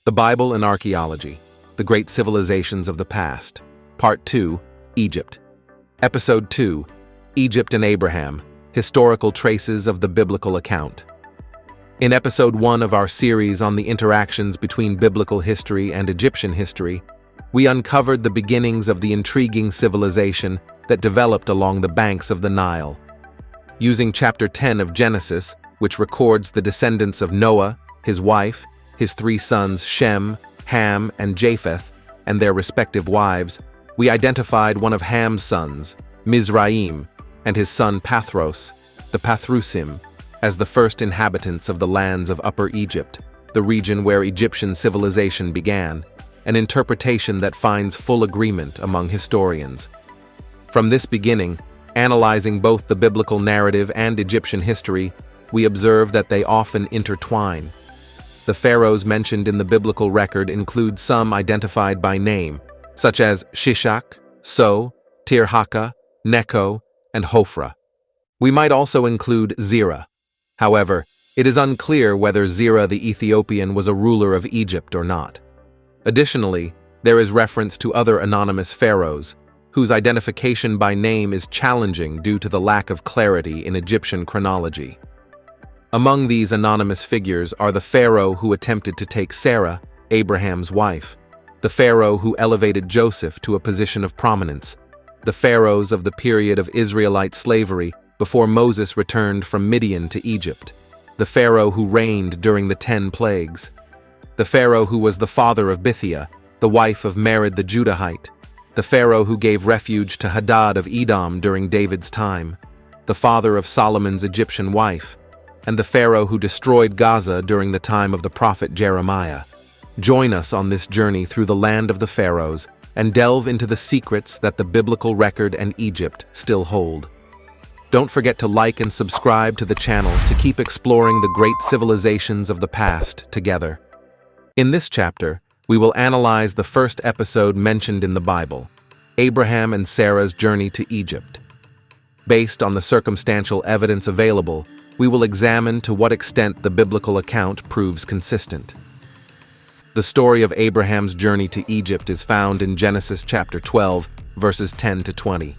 The Bible and Archaeology, The Great Civilizations of the Past. Part 2, Egypt. Episode 2, Egypt and Abraham, Historical Traces of the Biblical Account. In Episode 1 of our series on the interactions between biblical history and Egyptian history, we uncovered the beginnings of the intriguing civilization that developed along the banks of the Nile. Using Chapter 10 of Genesis, which records the descendants of Noah, his wife, his 3 sons Shem, Ham, and Japheth, and their respective wives, we identified one of Ham's sons, Mizraim, and his son Pathros, the Pathrusim, as the first inhabitants of the lands of Upper Egypt, the region where Egyptian civilization began, an interpretation that finds full agreement among historians. From this beginning, analyzing both the biblical narrative and Egyptian history, we observe that they often intertwine. The pharaohs mentioned in the biblical record include some identified by name, such as Shishak, So, Tirhaka, Necho, and Hofra. We might also include Zerah. However, it is unclear whether Zerah the Ethiopian was a ruler of Egypt or not. Additionally, there is reference to other anonymous pharaohs, whose identification by name is challenging due to the lack of clarity in Egyptian chronology. Among these anonymous figures are the pharaoh who attempted to take Sarah, Abraham's wife, the pharaoh who elevated Joseph to a position of prominence, the pharaohs of the period of Israelite slavery before Moses returned from Midian to Egypt, the pharaoh who reigned during the 10 plagues, the pharaoh who was the father of Bithiah, the wife of Mered the Judahite, the pharaoh who gave refuge to Hadad of Edom during David's time, the father of Solomon's Egyptian wife, and the pharaoh who destroyed Gaza during the time of the prophet Jeremiah. Join us on this journey through the land of the pharaohs and delve into the secrets that the biblical record and Egypt still hold. Don't forget to like and subscribe to the channel to keep exploring the great civilizations of the past together. In this chapter, we will analyze the first episode mentioned in the Bible, Abraham and Sarah's journey to Egypt. Based on the circumstantial evidence available, we will examine to what extent the biblical account proves consistent. The story of Abraham's journey to Egypt is found in Genesis chapter 12, verses 10 to 20.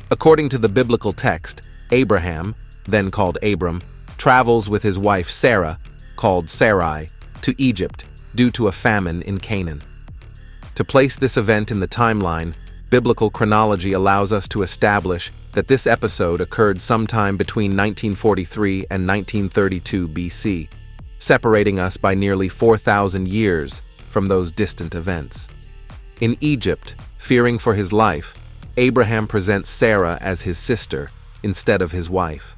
According to the biblical text, Abraham, then called Abram, travels with his wife Sarah, called Sarai, to Egypt due to a famine in Canaan. To place this event in the timeline, biblical chronology allows us to establish that this episode occurred sometime between 1943 and 1932 BC, separating us by nearly 4,000 years from those distant events. In Egypt, fearing for his life, Abraham presents Sarah as his sister instead of his wife.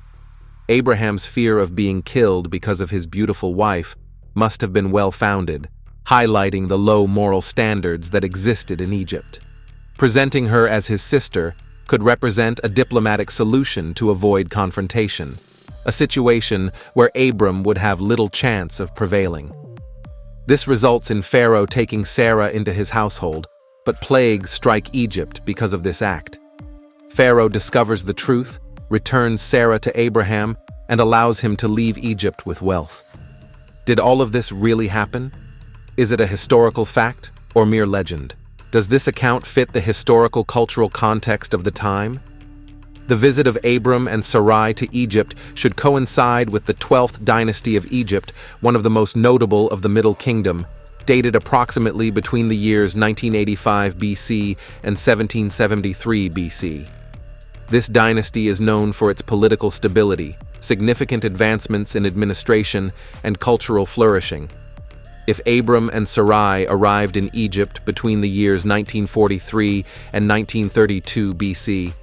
Abraham's fear of being killed because of his beautiful wife must have been well-founded, highlighting the low moral standards that existed in Egypt. Presenting her as his sister could represent a diplomatic solution to avoid confrontation, a situation where Abram would have little chance of prevailing. This results in Pharaoh taking Sarah into his household, but plagues strike Egypt because of this act. Pharaoh discovers the truth, returns Sarah to Abraham, and allows him to leave Egypt with wealth. Did all of this really happen? Is it a historical fact or mere legend? Does this account fit the historical cultural context of the time? The visit of Abram and Sarai to Egypt should coincide with the 12th dynasty of Egypt, one of the most notable of the Middle Kingdom, dated approximately between the years 1985 BC and 1773 BC. This dynasty is known for its political stability, significant advancements in administration, and cultural flourishing. If Abram and Sarai arrived in Egypt between the years 1943 and 1932 BC,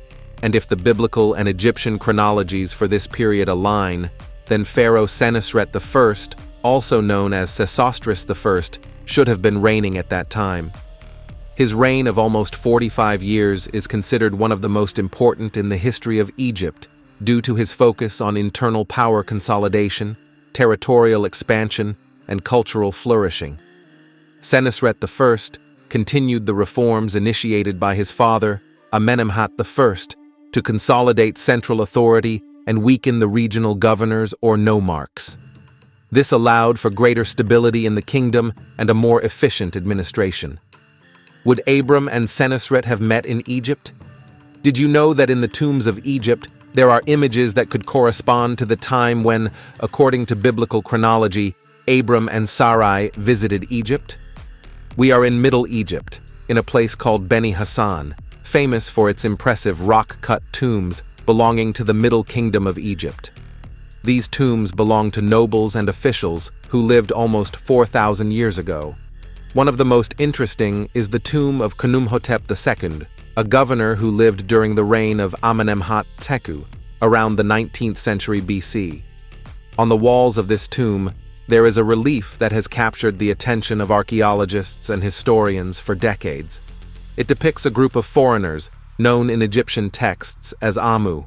and if the biblical and Egyptian chronologies for this period align, then Pharaoh Senusret I, also known as Sesostris I, should have been reigning at that time. His reign of almost 45 years is considered one of the most important in the history of Egypt due to his focus on internal power consolidation, territorial expansion, and cultural flourishing. Senusret I continued the reforms initiated by his father, Amenemhat I, to consolidate central authority and weaken the regional governors or nomarchs. This allowed for greater stability in the kingdom and a more efficient administration. Would Abram and Senusret have met in Egypt? Did you know that in the tombs of Egypt, there are images that could correspond to the time when, according to biblical chronology, Abram and Sarai visited Egypt? We are in Middle Egypt, in a place called Beni Hassan, famous for its impressive rock-cut tombs belonging to the Middle Kingdom of Egypt. These tombs belong to nobles and officials who lived almost 4,000 years ago. One of the most interesting is the tomb of Khnumhotep II, a governor who lived during the reign of Amenemhat Teku, around the 19th century BC. On the walls of this tomb, there is a relief that has captured the attention of archaeologists and historians for decades. It depicts a group of foreigners, known in Egyptian texts as Amu.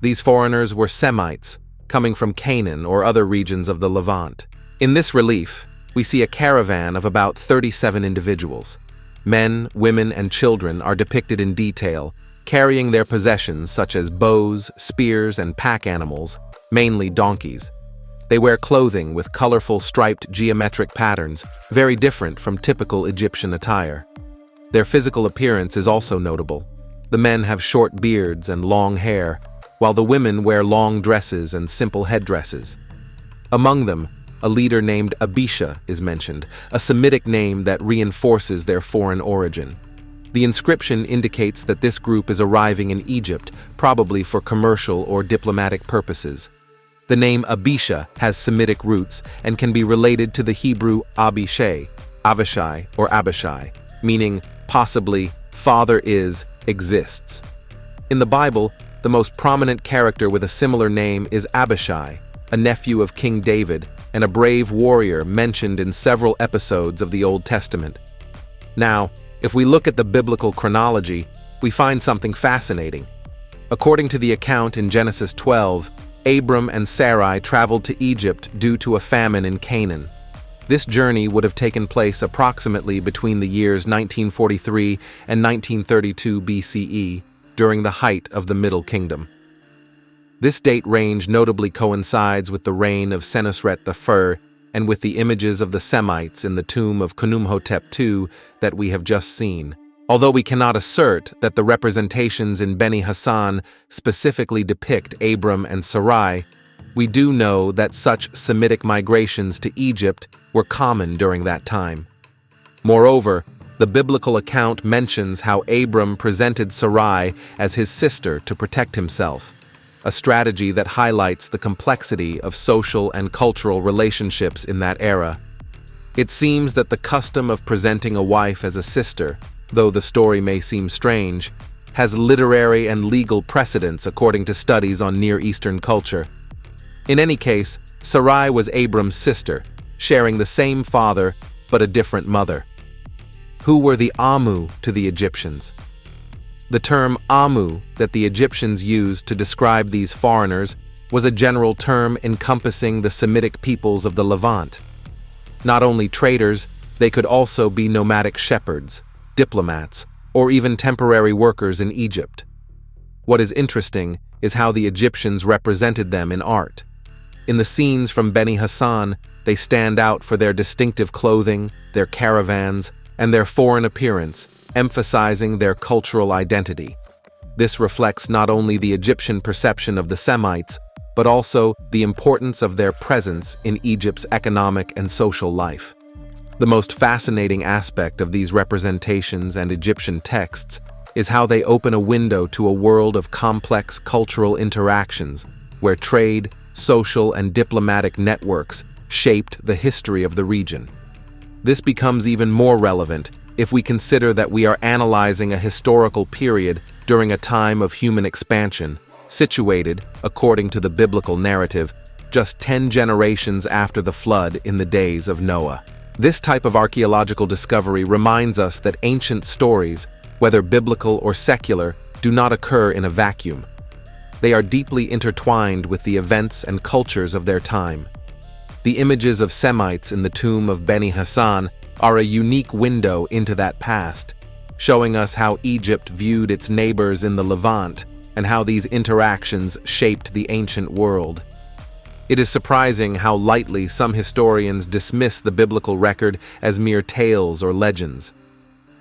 These foreigners were Semites, coming from Canaan or other regions of the Levant. In this relief, we see a caravan of about 37 individuals. Men, women, and children are depicted in detail, carrying their possessions such as bows, spears, and pack animals, mainly donkeys. They wear clothing with colorful striped geometric patterns, very different from typical Egyptian attire. Their physical appearance is also notable. The men have short beards and long hair, while the women wear long dresses and simple headdresses. Among them, a leader named Abisha is mentioned, a Semitic name that reinforces their foreign origin. The inscription indicates that this group is arriving in Egypt, probably for commercial or diplomatic purposes. The name Abisha has Semitic roots and can be related to the Hebrew Abishai, Avishai, or Abishai, meaning possibly father is, exists. In the Bible, the most prominent character with a similar name is Abishai, a nephew of King David and a brave warrior mentioned in several episodes of the Old Testament. Now, if we look at the biblical chronology, we find something fascinating. According to the account in Genesis 12, Abram and Sarai traveled to Egypt due to a famine in Canaan. This journey would have taken place approximately between the years 1943 and 1932 BCE, during the height of the Middle Kingdom. This date range notably coincides with the reign of Senusret I and with the images of the Semites in the tomb of Khnumhotep II that we have just seen. Although we cannot assert that the representations in Beni Hassan specifically depict Abram and Sarai, we do know that such Semitic migrations to Egypt were common during that time. Moreover, the biblical account mentions how Abram presented Sarai as his sister to protect himself, a strategy that highlights the complexity of social and cultural relationships in that era. It seems that the custom of presenting a wife as a sister, though the story may seem strange, has literary and legal precedence according to studies on Near Eastern culture. In any case, Sarai was Abram's sister, sharing the same father but a different mother. Who were the Amu to the Egyptians? The term Amu that the Egyptians used to describe these foreigners was a general term encompassing the Semitic peoples of the Levant. Not only traders, they could also be nomadic shepherds, diplomats, or even temporary workers in Egypt. What is interesting is how the Egyptians represented them in art. In the scenes from Beni Hassan, they stand out for their distinctive clothing, their caravans, and their foreign appearance, emphasizing their cultural identity. This reflects not only the Egyptian perception of the Semites, but also the importance of their presence in Egypt's economic and social life. The most fascinating aspect of these representations and Egyptian texts is how they open a window to a world of complex cultural interactions, where trade, social, and diplomatic networks shaped the history of the region. This becomes even more relevant if we consider that we are analyzing a historical period during a time of human expansion, situated, according to the biblical narrative, just 10 generations after the flood in the days of Noah. This type of archaeological discovery reminds us that ancient stories, whether biblical or secular, do not occur in a vacuum. They are deeply intertwined with the events and cultures of their time. The images of Semites in the tomb of Beni Hassan are a unique window into that past, showing us how Egypt viewed its neighbors in the Levant and how these interactions shaped the ancient world. It is surprising how lightly some historians dismiss the biblical record as mere tales or legends.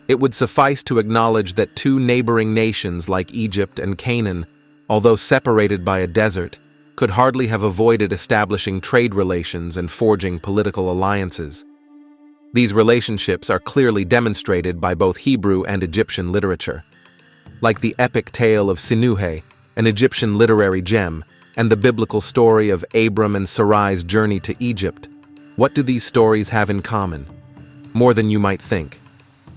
It would suffice to acknowledge that two neighboring nations like Egypt and Canaan, although separated by a desert, could hardly have avoided establishing trade relations and forging political alliances. These relationships are clearly demonstrated by both Hebrew and Egyptian literature. Like the epic tale of Sinuhe, an Egyptian literary gem, and the biblical story of Abram and Sarai's journey to Egypt, what do these stories have in common? More than you might think.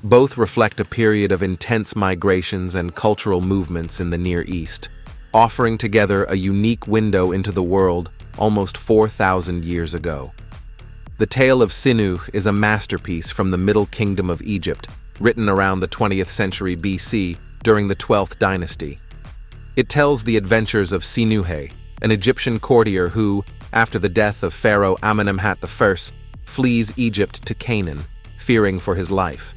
Both reflect a period of intense migrations and cultural movements in the Near East, offering together a unique window into the world almost 4,000 years ago. The tale of Sinuhe is a masterpiece from the Middle Kingdom of Egypt, written around the 20th century BC during the 12th dynasty. It tells the adventures of Sinuhe, an Egyptian courtier who, after the death of Pharaoh Amenemhat I, flees Egypt to Canaan, fearing for his life.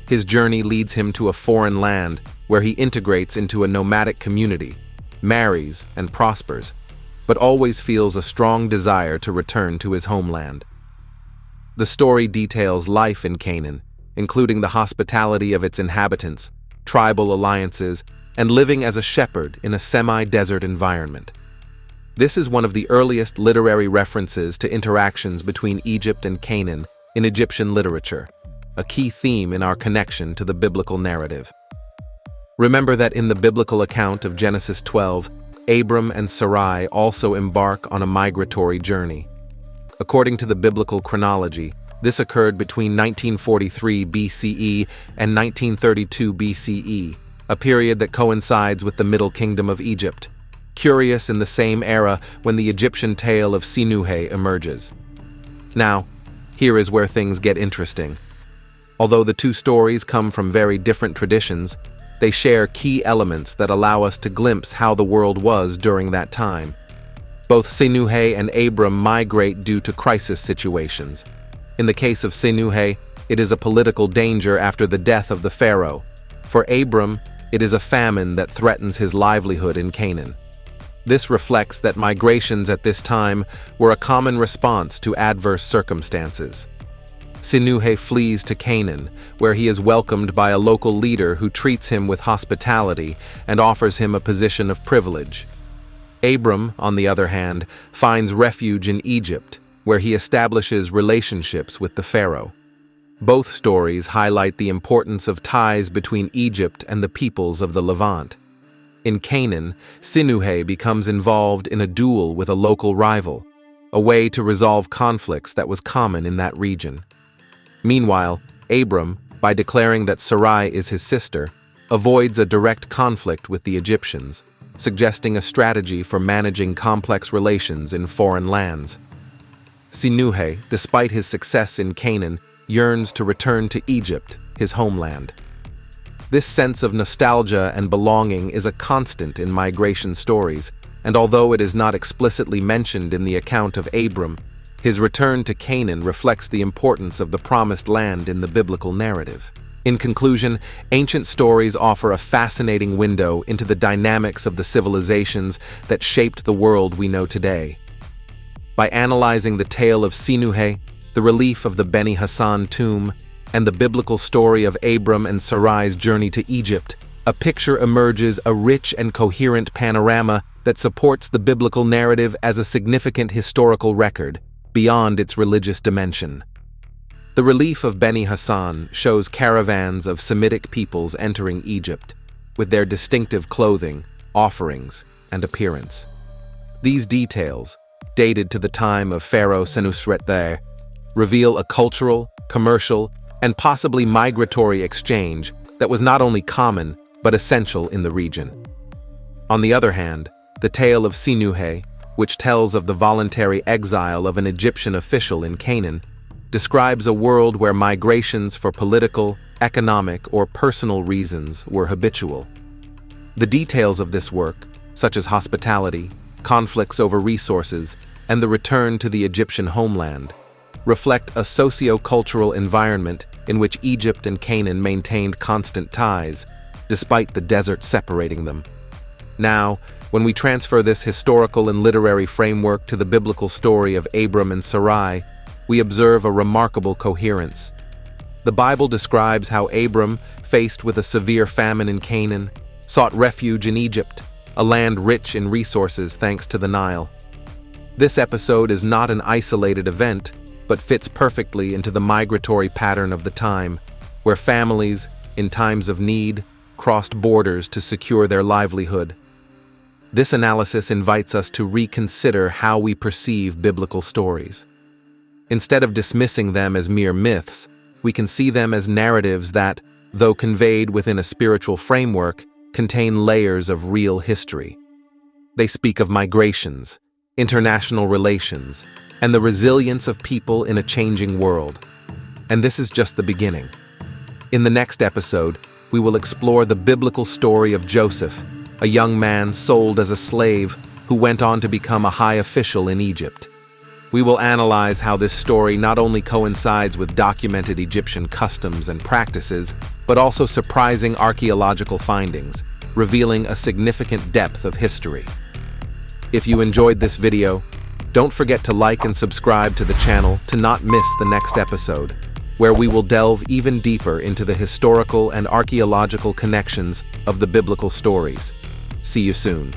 His journey leads him to a foreign land where he integrates into a nomadic community, marries and prospers, but always feels a strong desire to return to his homeland. The story details life in Canaan, including the hospitality of its inhabitants, tribal alliances, and living as a shepherd in a semi-desert environment. This is one of the earliest literary references to interactions between Egypt and Canaan in Egyptian literature, a key theme in our connection to the biblical narrative. Remember that in the biblical account of Genesis 12, Abram and Sarai also embark on a migratory journey. According to the biblical chronology, this occurred between 1943 BCE and 1932 BCE, a period that coincides with the Middle Kingdom of Egypt, curious in the same era when the Egyptian tale of Sinuhe emerges. Now, here is where things get interesting. Although the two stories come from very different traditions, they share key elements that allow us to glimpse how the world was during that time. Both Sinuhe and Abram migrate due to crisis situations. In the case of Sinuhe, it is a political danger after the death of the pharaoh. For Abram, it is a famine that threatens his livelihood in Canaan. This reflects that migrations at this time were a common response to adverse circumstances. Sinuhe flees to Canaan, where he is welcomed by a local leader who treats him with hospitality and offers him a position of privilege. Abram, on the other hand, finds refuge in Egypt, where he establishes relationships with the pharaoh. Both stories highlight the importance of ties between Egypt and the peoples of the Levant. In Canaan, Sinuhe becomes involved in a duel with a local rival, a way to resolve conflicts that was common in that region. Meanwhile, Abram, by declaring that Sarai is his sister, avoids a direct conflict with the Egyptians, suggesting a strategy for managing complex relations in foreign lands. Sinuhe, despite his success in Canaan, yearns to return to Egypt, his homeland. This sense of nostalgia and belonging is a constant in migration stories, and although it is not explicitly mentioned in the account of Abram, his return to Canaan reflects the importance of the promised land in the biblical narrative. In conclusion, ancient stories offer a fascinating window into the dynamics of the civilizations that shaped the world we know today. By analyzing the tale of Sinuhe, the relief of the Beni Hassan tomb, and the biblical story of Abram and Sarai's journey to Egypt, a picture emerges, a rich and coherent panorama that supports the biblical narrative as a significant historical record, beyond its religious dimension. The relief of Beni Hassan shows caravans of Semitic peoples entering Egypt, with their distinctive clothing, offerings, and appearance. These details, dated to the time of Pharaoh Senusret, reveal a cultural, commercial, and possibly migratory exchange that was not only common but essential in the region. On the other hand, the tale of Sinuhe, which tells of the voluntary exile of an Egyptian official in Canaan, describes a world where migrations for political, economic, or personal reasons were habitual. The details of this work, such as hospitality, conflicts over resources, and the return to the Egyptian homeland, reflect a socio-cultural environment in which Egypt and Canaan maintained constant ties, despite the desert separating them. Now, When we transfer this historical and literary framework to the biblical story of Abram and Sarai, we observe a remarkable coherence. The Bible describes how Abram, faced with a severe famine in Canaan, sought refuge in Egypt, a land rich in resources thanks to the Nile. This episode is not an isolated event, but fits perfectly into the migratory pattern of the time, where families, in times of need, crossed borders to secure their livelihood. This analysis invites us to reconsider how we perceive biblical stories. Instead of dismissing them as mere myths, we can see them as narratives that, though conveyed within a spiritual framework, contain layers of real history. They speak of migrations, international relations, and the resilience of people in a changing world. And this is just the beginning. In the next episode, we will explore the biblical story of Joseph, a young man sold as a slave who went on to become a high official in Egypt. We will analyze how this story not only coincides with documented Egyptian customs and practices, but also surprising archaeological findings, revealing a significant depth of history. If you enjoyed this video, don't forget to like and subscribe to the channel to not miss the next episode, where we will delve even deeper into the historical and archaeological connections of the biblical stories. See you soon.